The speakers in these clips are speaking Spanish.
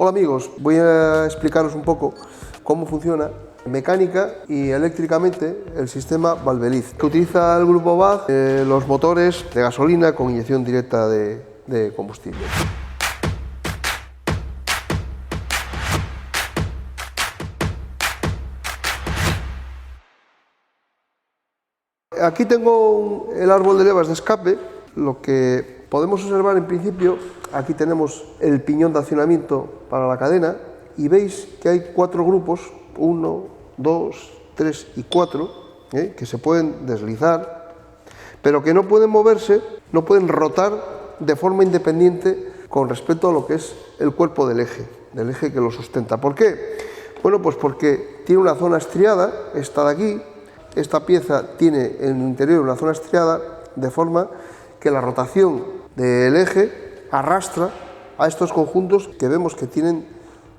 Hola amigos, voy a explicaros un poco cómo funciona mecánica y eléctricamente el sistema Valveliz, que utiliza el grupo BAG los motores de gasolina con inyección directa de combustible. Aquí tengo el árbol de levas de escape. Lo que podemos observar en principio, aquí tenemos el piñón de accionamiento para la cadena y veis que hay 4 grupos, 1, 2, 3 y 4, que se pueden deslizar, pero que no pueden moverse, no pueden rotar de forma independiente con respecto a lo que es el cuerpo del eje que lo sustenta. ¿Por qué? Bueno, pues porque tiene una zona estriada, esta de aquí. Esta pieza tiene en el interior una zona estriada, de forma que la rotación del eje arrastra a estos conjuntos que vemos que tienen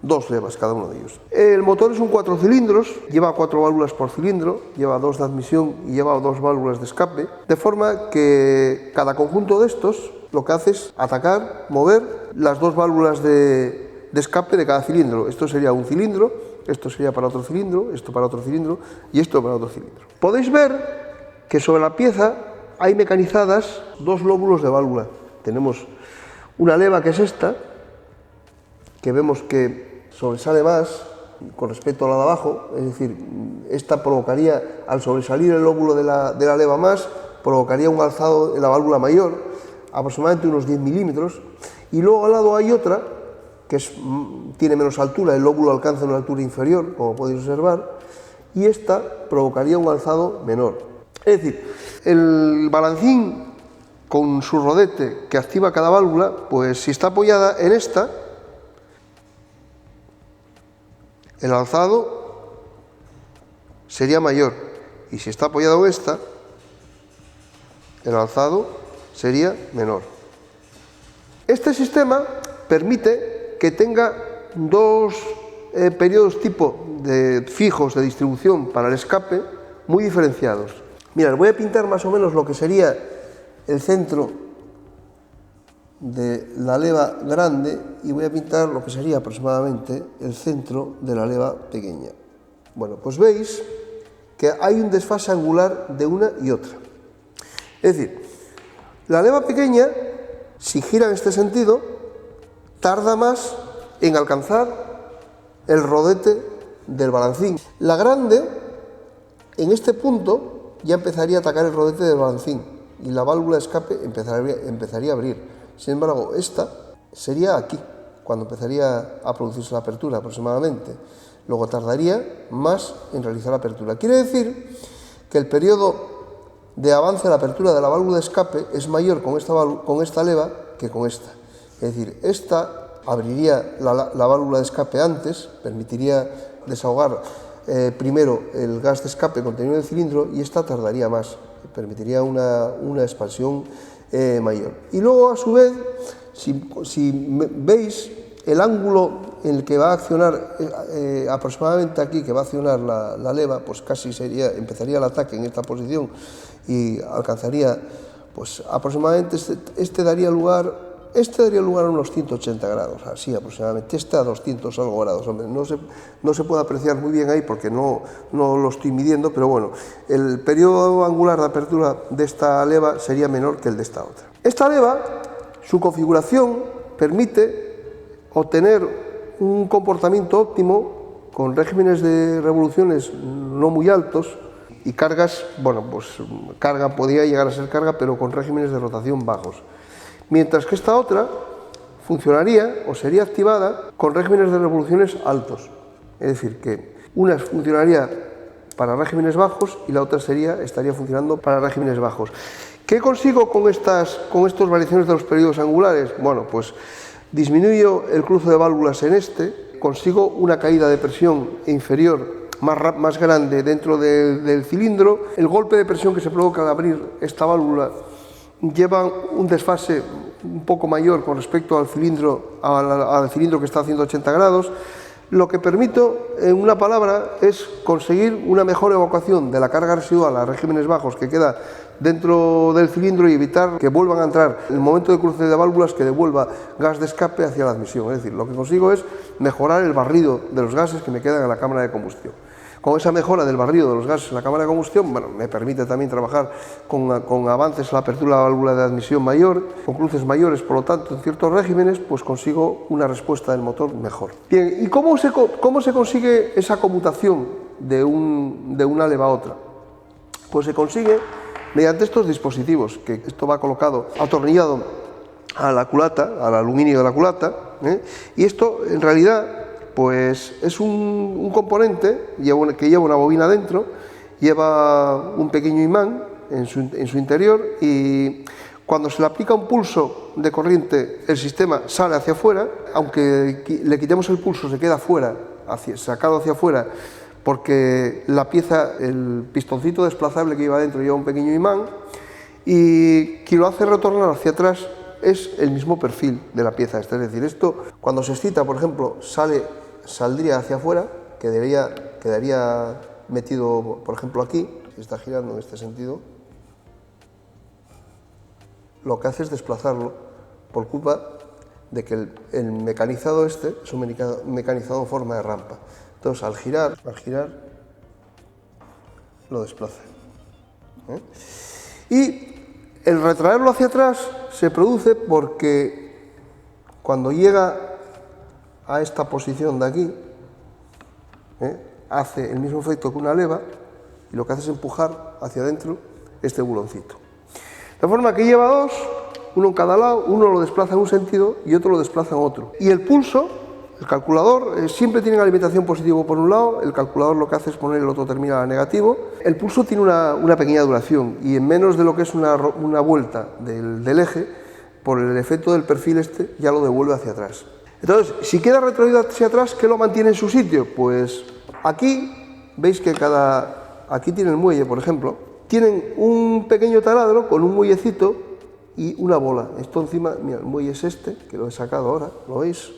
2 levas cada uno de ellos. El motor es un 4 cilindros, lleva 4 válvulas por cilindro, lleva 2 de admisión y lleva 2 válvulas de escape, de forma que cada conjunto de estos lo que hace es atacar, mover las 2 válvulas de escape de cada cilindro. Esto sería un cilindro, esto sería para otro cilindro, esto para otro cilindro y esto para otro cilindro. Podéis ver que sobre la pieza hay mecanizadas 2 lóbulos de válvula. Tenemos una leva que es esta, que vemos que sobresale más con respecto a la de abajo, es decir, esta provocaría, al sobresalir el lóbulo de la leva más, provocaría un alzado en la válvula mayor, aproximadamente unos 10 milímetros, y luego al lado hay otra, que tiene menos altura, el lóbulo alcanza una altura inferior, como podéis observar, y esta provocaría un alzado menor. Es decir, el balancín con su rodete que activa cada válvula, pues si está apoyada en esta, el alzado sería mayor, y si está apoyado en esta, el alzado sería menor. Este sistema permite que tenga 2 periodos tipo fijos de distribución para el escape muy diferenciados. Mirad, voy a pintar más o menos lo que sería el centro de la leva grande y voy a pintar lo que sería aproximadamente el centro de la leva pequeña. Bueno, pues veis que hay un desfase angular de una y otra. Es decir, la leva pequeña, si gira en este sentido, tarda más en alcanzar el rodete del balancín. La grande, en este punto, ya empezaría a atacar el rodete del balancín y la válvula de escape empezaría a abrir. Sin embargo, esta sería aquí, cuando empezaría a producirse la apertura aproximadamente. Luego tardaría más en realizar la apertura. Quiere decir que el periodo de avance de la apertura de la válvula de escape es mayor con esta leva que con esta. Es decir, esta abriría la válvula de escape antes, permitiría desahogar primero el gas de escape contenido en el cilindro, y esta tardaría más, permitiría una expansión mayor. Y luego, a su vez, si veis el ángulo en el que va a accionar, aproximadamente aquí, que va a accionar la leva, pues casi empezaría el ataque en esta posición y alcanzaría, pues aproximadamente este daría lugar a unos 180 grados, así aproximadamente. Este a 200 algo grados, hombre. No se puede apreciar muy bien ahí porque no lo estoy midiendo, pero bueno, el periodo angular de apertura de esta leva sería menor que el de esta otra. Esta leva, su configuración permite obtener un comportamiento óptimo con regímenes de revoluciones no muy altos y cargas, bueno, pues carga podría llegar a ser carga, pero con regímenes de rotación bajos. Mientras que esta otra funcionaría o sería activada con regímenes de revoluciones altos. Es decir, que una funcionaría para regímenes bajos y la otra estaría funcionando para regímenes bajos. ¿Qué consigo con estas variaciones de los periodos angulares? Bueno, pues disminuyo el cruce de válvulas en consigo una caída de presión inferior más grande dentro del cilindro. El golpe de presión que se provoca al abrir esta válvula lleva un desfase un poco mayor con respecto al cilindro que está a 180 grados. Lo que permito, en una palabra, es conseguir una mejor evacuación de la carga residual a regímenes bajos que queda dentro del cilindro y evitar que vuelvan a entrar en el momento de cruce de válvulas, que devuelva gas de escape hacia la admisión. Es decir, lo que consigo es mejorar el barrido de los gases que me quedan en la cámara de combustión. Con esa mejora del barrido de los gases en la cámara de combustión, bueno, me permite también trabajar con avances en la apertura de la válvula de admisión mayor, con cruces mayores, por lo tanto, en ciertos regímenes, pues consigo una respuesta del motor mejor. Bien, ¿y cómo se consigue esa conmutación de una leva a otra? Pues se consigue mediante estos dispositivos, que esto va colocado, atornillado a la culata, al aluminio de la culata, y esto en realidad pues es un componente que lleva una bobina dentro, lleva un pequeño imán en su interior, y cuando se le aplica un pulso de corriente el sistema sale hacia afuera. Aunque le quitemos el pulso se queda fuera, sacado hacia afuera, porque la pieza, el pistoncito desplazable que lleva dentro lleva un pequeño imán, y quien lo hace retornar hacia atrás es el mismo perfil de la pieza esta. Es decir, esto cuando se excita, por ejemplo, saldría hacia afuera, quedaría metido, por ejemplo, aquí, si está girando en este sentido. Lo que hace es desplazarlo por culpa de que el mecanizado este es un mecanizado en forma de rampa. Entonces, al girar, lo desplaza. Y el retraerlo hacia atrás se produce porque cuando llega a esta posición de aquí, hace el mismo efecto que una leva, y lo que hace es empujar hacia adentro este buloncito. De forma que lleva dos, uno en cada lado, uno lo desplaza en un sentido y otro lo desplaza en otro. Y el pulso, el calculador, siempre tiene alimentación positivo por un lado, el calculador lo que hace es poner el otro terminal a negativo. El pulso tiene una pequeña duración, y en menos de lo que es una vuelta del eje, por el efecto del perfil este, ya lo devuelve hacia atrás. Entonces, si queda retraído hacia atrás, ¿qué lo mantiene en su sitio? Pues aquí, veis que aquí tiene el muelle, por ejemplo, tienen un pequeño taladro con un muellecito y una bola. Esto encima, mira, el muelle es este, que lo he sacado ahora, ¿lo veis?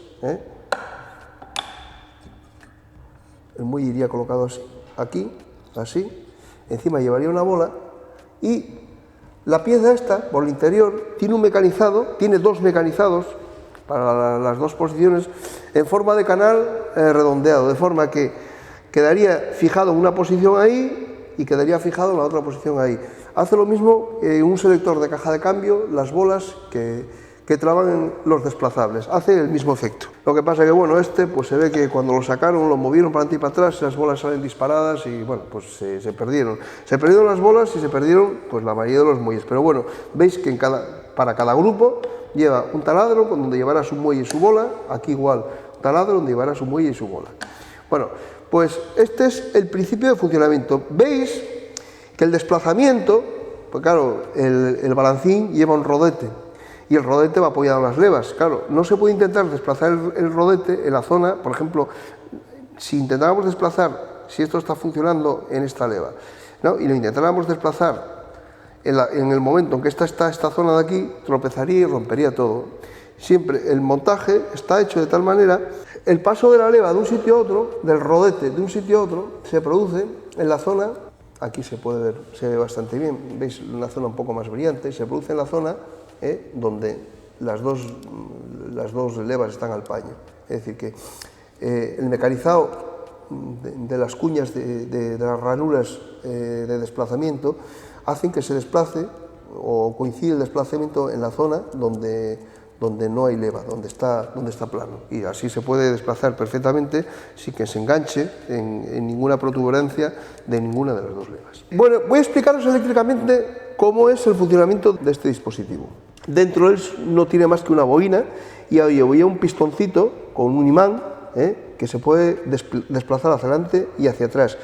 El muelle iría colocado así, aquí, así, encima llevaría una bola, y la pieza esta, por el interior, tiene dos mecanizados para las dos posiciones, en forma de canal redondeado, de forma que quedaría fijado en una posición ahí y quedaría fijado en la otra posición ahí. Hace lo mismo un selector de caja de cambio, las bolas que traban los desplazables, hace el mismo efecto. Lo que pasa que, bueno, pues se ve que cuando lo sacaron, lo movieron para adelante y para atrás, las bolas salen disparadas y, bueno, pues se perdieron. Se perdieron las bolas y se perdieron, pues, la mayoría de los muelles. Pero bueno, veis que para cada grupo lleva un taladro donde llevará su muelle y su bola, aquí igual, un taladro donde llevará su muelle y su bola. Bueno, pues este es el principio de funcionamiento. Veis que el desplazamiento, pues claro, el balancín lleva un rodete, y el rodete va apoyado en las levas. Claro, no se puede intentar desplazar el rodete en la zona, por ejemplo, si intentáramos desplazar, si esto está funcionando en esta leva, ¿no?, y lo intentáramos desplazar en el momento en que esta zona de aquí, tropezaría y rompería todo. Siempre el montaje está hecho de tal manera, el paso de la leva de un sitio a otro, del rodete de un sitio a otro, se produce en la zona, aquí se puede ver, se ve bastante bien, veis una zona un poco más brillante, se produce en la zona donde las dos levas están al paño. Es decir, que el mecanizado de las cuñas de las ranuras de desplazamiento hacen que se desplace o coincide el desplazamiento en la zona donde no hay leva, donde está plano, y así se puede desplazar perfectamente sin que se enganche en ninguna protuberancia de ninguna de las dos levas. Bueno, voy a explicaros eléctricamente cómo es el funcionamiento de este dispositivo. Dentro él no tiene más que una bobina y lleva un pistoncito con un imán que se puede desplazar hacia adelante y hacia atrás.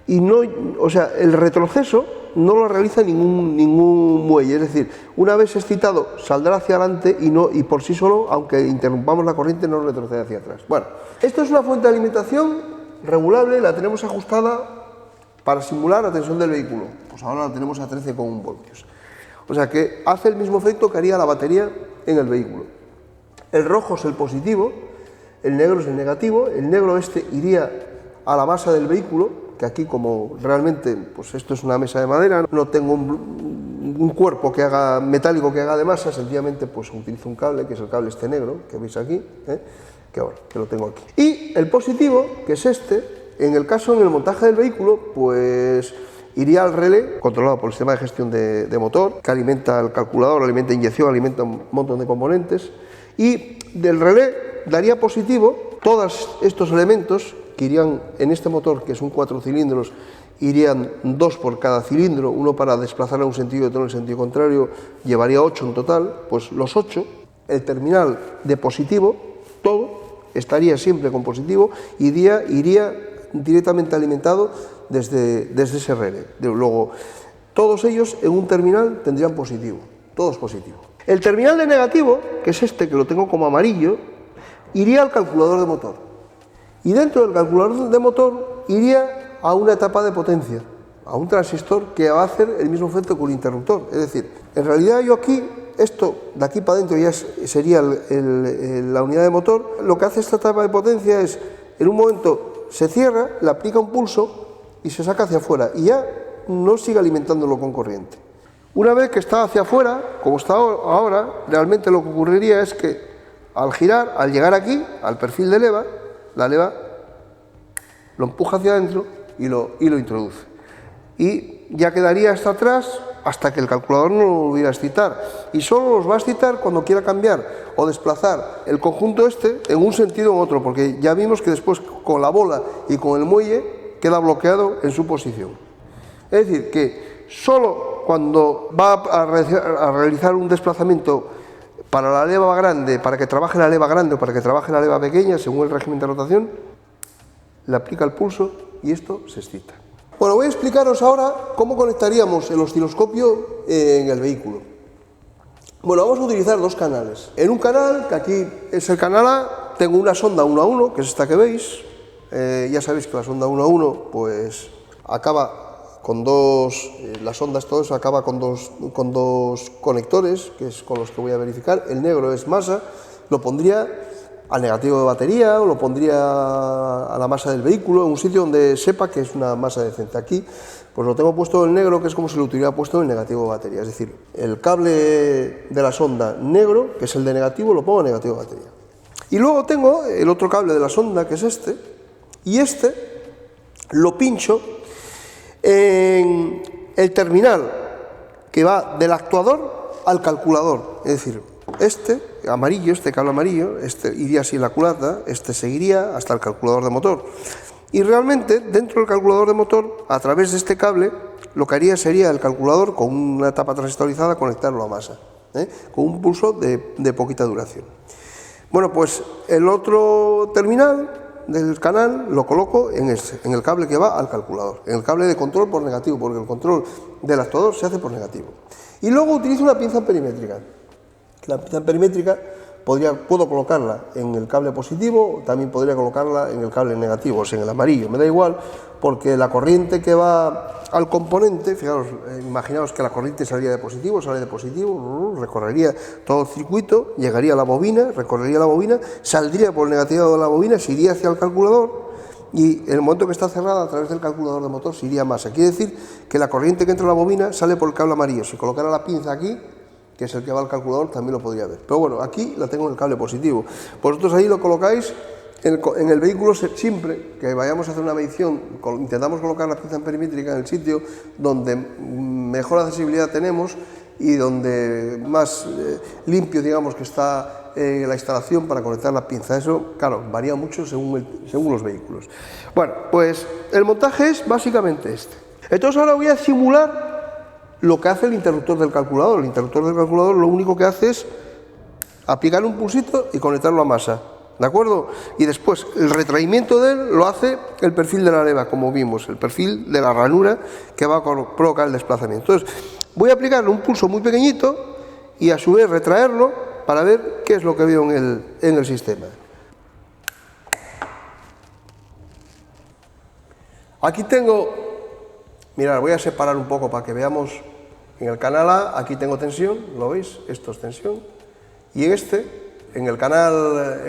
Y no, o sea, el retroceso no lo realiza ningún muelle, es decir, una vez excitado saldrá hacia adelante y por sí solo, aunque interrumpamos la corriente, no retrocede hacia atrás. Bueno, esto es una fuente de alimentación regulable, la tenemos ajustada para simular la tensión del vehículo. Pues ahora la tenemos a 13,1 voltios. O sea que hace el mismo efecto que haría la batería en el vehículo. El rojo es el positivo, el negro es el negativo, el negro este iría a la masa del vehículo, que aquí como realmente pues esto es una mesa de madera, no tengo un cuerpo que haga metálico que haga de masa, sencillamente pues utilizo un cable, que es el cable este negro, que veis aquí, que bueno, que lo tengo aquí. Y el positivo, que es este, en el caso en el montaje del vehículo, pues iría al relé, controlado por el sistema de gestión de motor, que alimenta el calculador, alimenta inyección, alimenta un montón de componentes, y del relé daría positivo todos estos elementos que irían en este motor, que son 4 cilindros, irían 2 por cada cilindro, uno para desplazar a un sentido y otro en el sentido contrario, llevaría 8 en total, pues los 8, el terminal de positivo, todo, estaría siempre con positivo y iría directamente alimentado desde ese relé. Luego, todos ellos en un terminal tendrían positivo, todos positivos. El terminal de negativo, que es este, que lo tengo como amarillo, iría al calculador de motor. Y dentro del calculador de motor iría a una etapa de potencia, a un transistor que va a hacer el mismo efecto que un interruptor. Es decir, en realidad yo aquí, esto de aquí para adentro ya sería la unidad de motor. Lo que hace esta etapa de potencia es, en un momento se cierra, le aplica un pulso y se saca hacia afuera y ya no sigue alimentándolo con corriente. Una vez que está hacia afuera, como está ahora, realmente lo que ocurriría es que al girar, al llegar aquí, al perfil de leva, la leva lo empuja hacia adentro y lo introduce. Y ya quedaría hasta atrás hasta que el calculador no lo volviera a excitar. Y solo los va a excitar cuando quiera cambiar o desplazar el conjunto este en un sentido o en otro, porque ya vimos que después con la bola y con el muelle queda bloqueado en su posición. Es decir, que solo cuando va a realizar un desplazamiento para la leva grande, para que trabaje la leva grande o para que trabaje la leva pequeña, según el régimen de rotación, le aplica el pulso y esto se excita. Bueno, voy a explicaros ahora cómo conectaríamos el osciloscopio en el vehículo. Bueno, vamos a utilizar dos canales. En un canal, que aquí es el canal A, tengo una sonda 1 a 1, que es esta que veis. Ya sabéis que la sonda 1 a 1, pues acaba con dos, las ondas, todo eso acaba con dos conectores, que es con los que voy a verificar. El negro es masa, lo pondría al negativo de batería o lo pondría a la masa del vehículo, en un sitio donde sepa que es una masa decente. Aquí pues lo tengo puesto en negro, que es como si lo tuviera puesto en el negativo de batería, es decir, el cable de la sonda negro, que es el de negativo, lo pongo en negativo de batería. Y luego tengo el otro cable de la sonda, que es este, y este lo pincho en el terminal que va del actuador al calculador, es decir, este amarillo, este cable amarillo, este iría así en la culata, este seguiría hasta el calculador de motor. Y realmente dentro del calculador de motor, a través de este cable, lo que haría sería el calculador con una tapa transistorizada conectarlo a masa, con un pulso de poquita duración. Bueno, pues el otro terminal del canal lo coloco en el cable que va al calculador, en el cable de control por negativo, porque el control del actuador se hace por negativo. Y luego utilizo una pinza perimétrica. La pinza perimétrica puedo colocarla en el cable positivo, también podría colocarla en el cable negativo, o sea, en el amarillo, me da igual, porque la corriente que va al componente, fijaros, imaginaos que la corriente sale de positivo, recorrería todo el circuito, llegaría a la bobina, recorrería la bobina, saldría por el negativo de la bobina, se iría hacia el calculador y en el momento que está cerrada a través del calculador de motor se iría a masa. Quiere decir que la corriente que entra a la bobina sale por el cable amarillo. Si colocara la pinza aquí, que es el que va al calculador, también lo podría ver. Pero bueno, aquí la tengo en el cable positivo. Vosotros ahí lo colocáis en el vehículo, siempre que vayamos a hacer una medición, intentamos colocar la pinza perimétrica en el sitio donde mejor accesibilidad tenemos y donde más limpio, digamos, que está la instalación para conectar la pinza. Eso, claro, varía mucho según los vehículos. Bueno, pues el montaje es básicamente este. Entonces ahora voy a simular lo que hace el interruptor del calculador. El interruptor del calculador lo único que hace es aplicar un pulsito y conectarlo a masa, ¿de acuerdo? Y después el retraimiento de él lo hace el perfil de la leva, como vimos, el perfil de la ranura que va a provocar el desplazamiento. Entonces voy a aplicarle un pulso muy pequeñito y a su vez retraerlo para ver qué es lo que veo en el sistema. Aquí tengo... Mirad, voy a separar un poco para que veamos. En el canal A, aquí tengo tensión, ¿lo veis? Esto es tensión. Y en el canal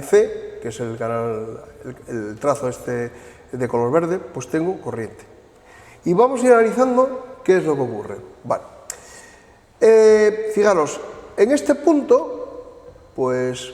C, que es el canal, el trazo este de color verde, pues tengo corriente. Y vamos a ir analizando qué es lo que ocurre. Vale. Fijaros, en este punto, pues,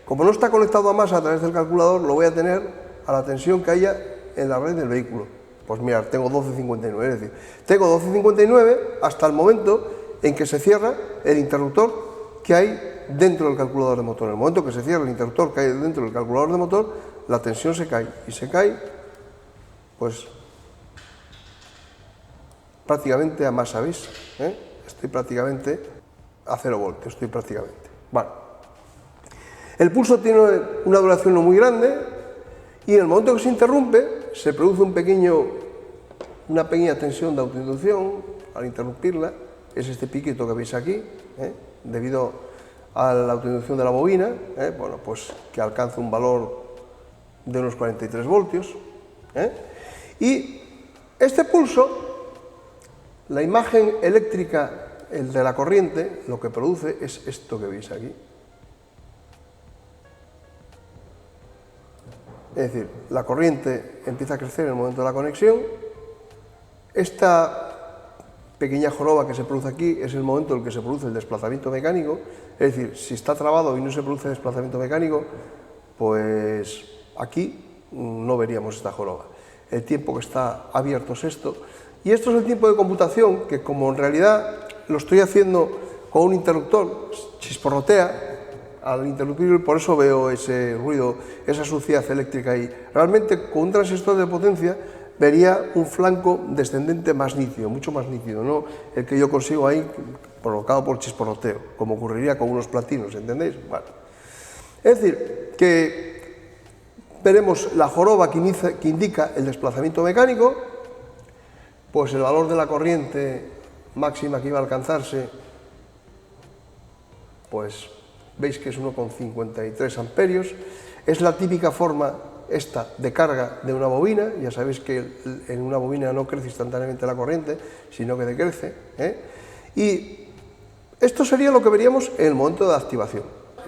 como no está conectado a masa a través del calculador, lo voy a tener a la tensión que haya en la red del vehículo. Pues mirad, tengo 12,59, es decir, tengo 12,59 hasta el momento en que se cierra el interruptor que hay dentro del calculador de motor. En el momento que se cierra el interruptor que hay dentro del calculador de motor, la tensión se cae, y se cae, pues, prácticamente a masa, ¿veis? Estoy prácticamente a 0 voltios, estoy prácticamente. Vale. El pulso tiene una duración no muy grande, y en el momento que se interrumpe, se produce una pequeña tensión de autoinducción al interrumpirla. Es este piquito que veis aquí, debido a la autoinducción de la bobina, bueno, pues que alcanza un valor de unos 43 voltios. Y este pulso, la imagen eléctrica, el de la corriente, lo que produce es esto que veis aquí. Es decir, la corriente empieza a crecer en el momento de la conexión. Esta pequeña joroba que se produce aquí es el momento en el que se produce el desplazamiento mecánico. Es decir, si está trabado y no se produce desplazamiento mecánico, pues aquí no veríamos esta joroba. El tiempo que está abierto es esto. Y esto es el tiempo de computación que, como en realidad lo estoy haciendo con un interruptor, chisporrotea al interrumpir, por eso veo ese ruido, esa suciedad eléctrica ahí. Realmente con un transistor de potencia vería un flanco descendente más nítido, mucho más nítido, no el que yo consigo ahí provocado por chisporroteo, como ocurriría con unos platinos, ¿entendéis? Bueno. Es decir, que veremos la joroba que indica el desplazamiento mecánico, pues el valor de la corriente máxima que iba a alcanzarse, pues veis que es 1,53 amperios, es la típica forma esta de carga de una bobina. Ya sabéis que en una bobina no crece instantáneamente la corriente, sino que decrece, y esto sería lo que veríamos en el momento de activación.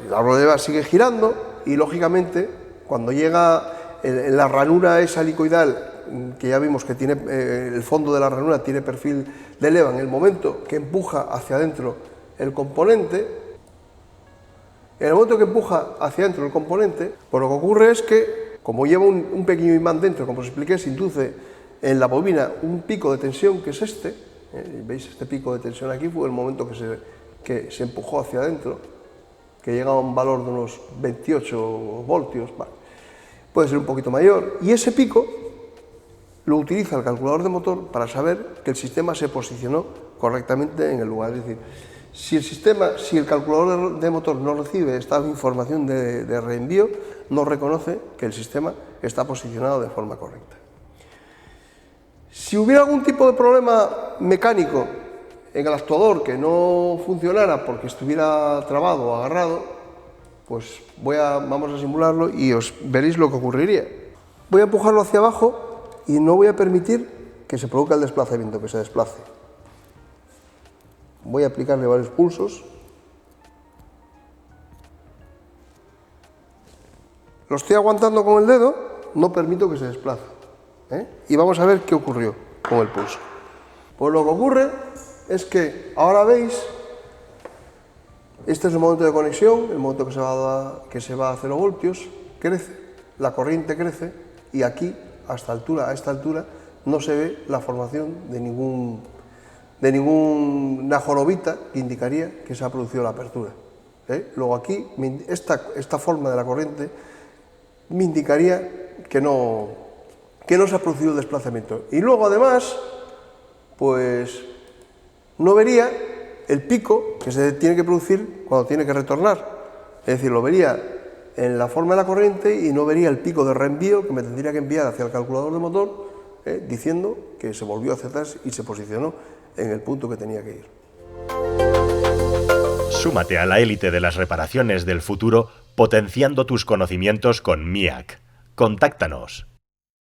La rueda sigue girando y, lógicamente, cuando llega en la ranura esa helicoidal, que ya vimos que tiene el fondo de la ranura tiene perfil de leva, en el momento que empuja hacia adentro el componente, en el momento que empuja hacia adentro el componente, pues lo que ocurre es que, como lleva un pequeño imán dentro, como os expliqué, se induce en la bobina un pico de tensión, que es este. ¿Veis? Este pico de tensión aquí fue el momento que se empujó hacia adentro, que llega a un valor de unos 28 voltios, vale. Puede ser un poquito mayor, y ese pico lo utiliza el calculador de motor para saber que el sistema se posicionó correctamente en el lugar. Es decir, si el calculador de motor no recibe esta información de reenvío, no reconoce que el sistema está posicionado de forma correcta. Si hubiera algún tipo de problema mecánico en el actuador que no funcionara porque estuviera trabado o agarrado, pues vamos a simularlo y veréis lo que ocurriría. Voy a empujarlo hacia abajo y no voy a permitir que se produzca el desplazamiento, que se desplace. Voy a aplicarle varios pulsos. Lo estoy aguantando con el dedo, no permito que se desplace. Y vamos a ver qué ocurrió con el pulso. Pues lo que ocurre es que ahora veis, este es el momento de conexión, el momento que se va a 0 voltios, crece, la corriente crece, y aquí, a esta altura, no se ve la formación de ninguna jorobita que indicaría que se ha producido la apertura. Luego aquí, esta forma de la corriente me indicaría que no se ha producido el desplazamiento. Y luego, además, pues no vería el pico que se tiene que producir cuando tiene que retornar. Es decir, lo vería en la forma de la corriente y no vería el pico de reenvío que me tendría que enviar hacia el calculador de motor, diciendo que se volvió hacia atrás y se posicionó en el punto que tenía que ir. Súmate a la élite de las reparaciones del futuro potenciando tus conocimientos con MIAC. Contáctanos